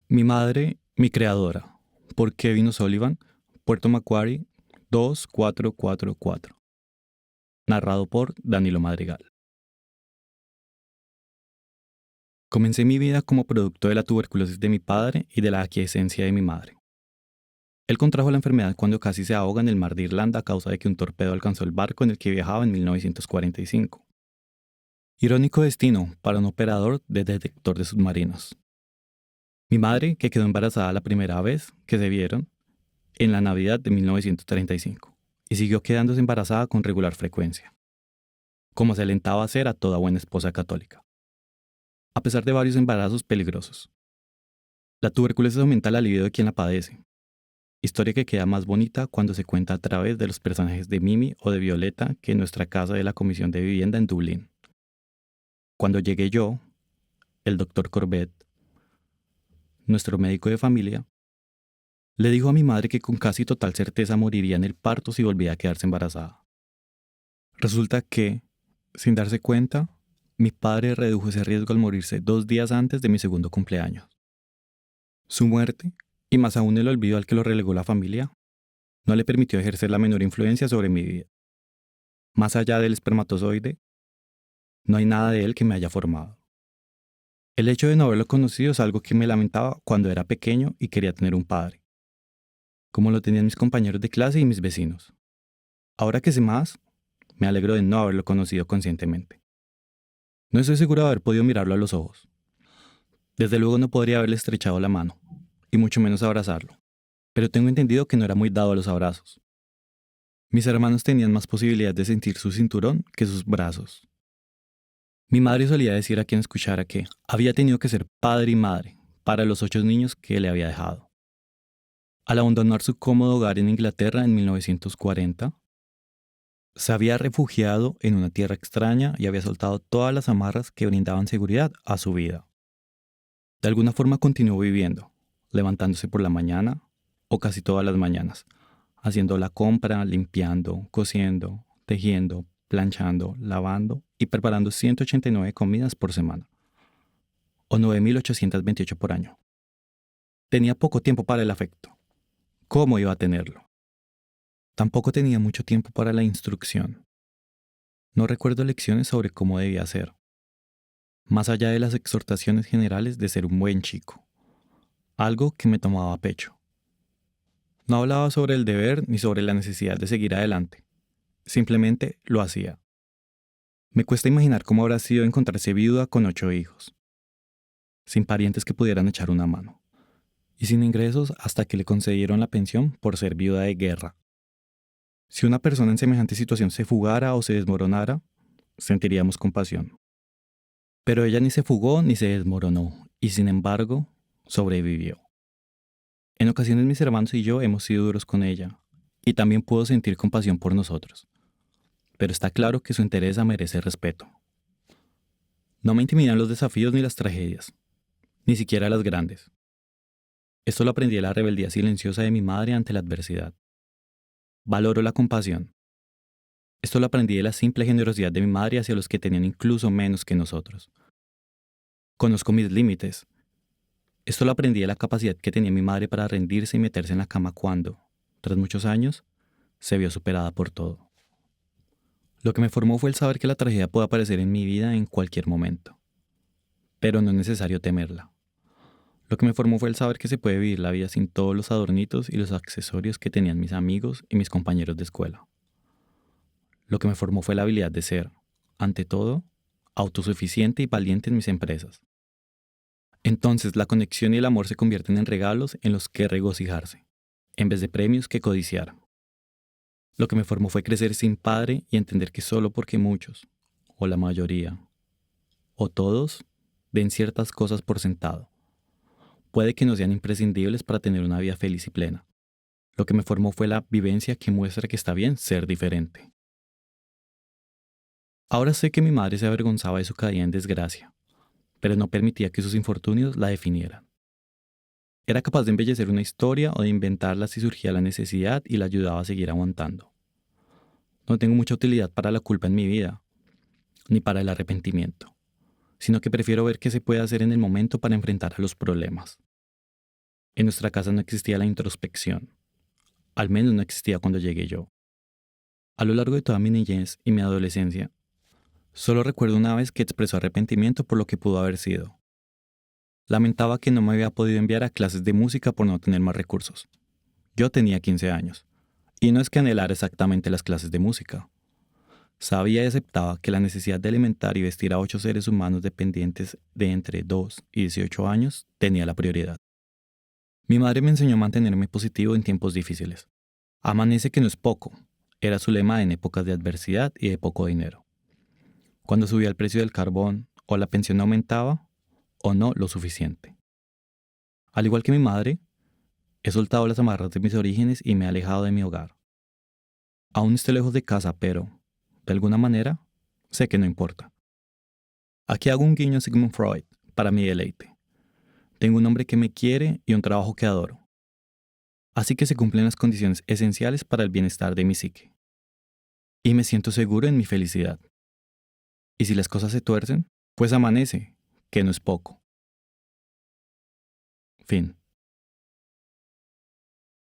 Mi madre, mi creadora, por Kevin O'Sullivan, Puerto Macquarie 2444. Narrado por Danilo Madrigal. Comencé mi vida como producto de la tuberculosis de mi padre y de la aquiescencia de mi madre. Él contrajo la enfermedad cuando casi se ahoga en el mar de Irlanda a causa de que un torpedo alcanzó el barco en el que viajaba en 1945. Irónico destino para un operador de detector de submarinos. Mi madre, que quedó embarazada la primera vez que se vieron, en la Navidad de 1935, y siguió quedándose embarazada con regular frecuencia, como se alentaba a hacer a toda buena esposa católica, a pesar de varios embarazos peligrosos. La tuberculosis aumenta la libido de quien la padece, historia que queda más bonita cuando se cuenta a través de los personajes de Mimi o de Violeta que en nuestra casa de la Comisión de Vivienda en Dublín. Cuando llegué yo, el doctor Corbett, nuestro médico de familia, le dijo a mi madre que con casi total certeza moriría en el parto si volvía a quedarse embarazada. Resulta que, sin darse cuenta, mi padre redujo ese riesgo al morirse 2 días antes de mi segundo cumpleaños. Su muerte, y más aún el olvido al que lo relegó la familia, no le permitió ejercer la menor influencia sobre mi vida. Más allá del espermatozoide, no hay nada de él que me haya formado. El hecho de no haberlo conocido es algo que me lamentaba cuando era pequeño y quería tener un padre, como lo tenían mis compañeros de clase y mis vecinos. Ahora que sé más, me alegro de no haberlo conocido conscientemente. No estoy seguro de haber podido mirarlo a los ojos. Desde luego no podría haberle estrechado la mano, y mucho menos abrazarlo, pero tengo entendido que no era muy dado a los abrazos. Mis hermanos tenían más posibilidad de sentir su cinturón que sus brazos. Mi madre solía decir a quien escuchara que había tenido que ser padre y madre para los 8 niños que le había dejado. Al abandonar su cómodo hogar en Inglaterra en 1940, se había refugiado en una tierra extraña y había soltado todas las amarras que brindaban seguridad a su vida. De alguna forma continuó viviendo, levantándose por la mañana, o casi todas las mañanas, haciendo la compra, limpiando, cosiendo, tejiendo, planchando, lavando y preparando 189 comidas por semana, o 9.828 por año. Tenía poco tiempo para el afecto. ¿Cómo iba a tenerlo? Tampoco tenía mucho tiempo para la instrucción. No recuerdo lecciones sobre cómo debía ser, más allá de las exhortaciones generales de ser un buen chico, algo que me tomaba a pecho. No hablaba sobre el deber ni sobre la necesidad de seguir adelante. Simplemente lo hacía. Me cuesta imaginar cómo habrá sido encontrarse viuda con 8 hijos, sin parientes que pudieran echar una mano, y sin ingresos hasta que le concedieron la pensión por ser viuda de guerra. Si una persona en semejante situación se fugara o se desmoronara, sentiríamos compasión. Pero ella ni se fugó ni se desmoronó, y sin embargo, sobrevivió. En ocasiones mis hermanos y yo hemos sido duros con ella, y también puedo sentir compasión por nosotros. Pero está claro que su entereza merece respeto. No me intimidan los desafíos ni las tragedias, ni siquiera las grandes. Esto lo aprendí de la rebeldía silenciosa de mi madre ante la adversidad. Valoro la compasión. Esto lo aprendí de la simple generosidad de mi madre hacia los que tenían incluso menos que nosotros. Conozco mis límites. Esto lo aprendí de la capacidad que tenía mi madre para rendirse y meterse en la cama cuando, tras muchos años, se vio superada por todo. Lo que me formó fue el saber que la tragedia puede aparecer en mi vida en cualquier momento, pero no es necesario temerla. Lo que me formó fue el saber que se puede vivir la vida sin todos los adornitos y los accesorios que tenían mis amigos y mis compañeros de escuela. Lo que me formó fue la habilidad de ser, ante todo, autosuficiente y valiente en mis empresas. Entonces la conexión y el amor se convierten en regalos en los que regocijarse, en vez de premios que codiciar. Lo que me formó fue crecer sin padre y entender que solo porque muchos, o la mayoría, o todos, den ciertas cosas por sentado, puede que no sean imprescindibles para tener una vida feliz y plena. Lo que me formó fue la vivencia que muestra que está bien ser diferente. Ahora sé que mi madre se avergonzaba de su caída en desgracia, pero no permitía que sus infortunios la definieran. Era capaz de embellecer una historia o de inventarla si surgía la necesidad y la ayudaba a seguir aguantando. No tengo mucha utilidad para la culpa en mi vida, ni para el arrepentimiento, sino que prefiero ver qué se puede hacer en el momento para enfrentar a los problemas. En nuestra casa no existía la introspección. Al menos no existía cuando llegué yo. A lo largo de toda mi niñez y mi adolescencia, solo recuerdo una vez que expresó arrepentimiento por lo que pudo haber sido. Lamentaba que no me había podido enviar a clases de música por no tener más recursos. Yo tenía 15 años, y no es que anhelara exactamente las clases de música. Sabía y aceptaba que la necesidad de alimentar y vestir a 8 seres humanos dependientes de entre 2 y 18 años tenía la prioridad. Mi madre me enseñó a mantenerme positivo en tiempos difíciles. Amanece que no es poco, era su lema en épocas de adversidad y de poco dinero. Cuando subía el precio del carbón o la pensión aumentaba, o no lo suficiente. Al igual que mi madre, he soltado las amarras de mis orígenes y me he alejado de mi hogar. Aún estoy lejos de casa, pero, de alguna manera, sé que no importa. Aquí hago un guiño a Sigmund Freud para mi deleite. Tengo un hombre que me quiere y un trabajo que adoro. Así que se cumplen las condiciones esenciales para el bienestar de mi psique. Y me siento seguro en mi felicidad. Y si las cosas se tuercen, pues amanece, que no es poco. Fin.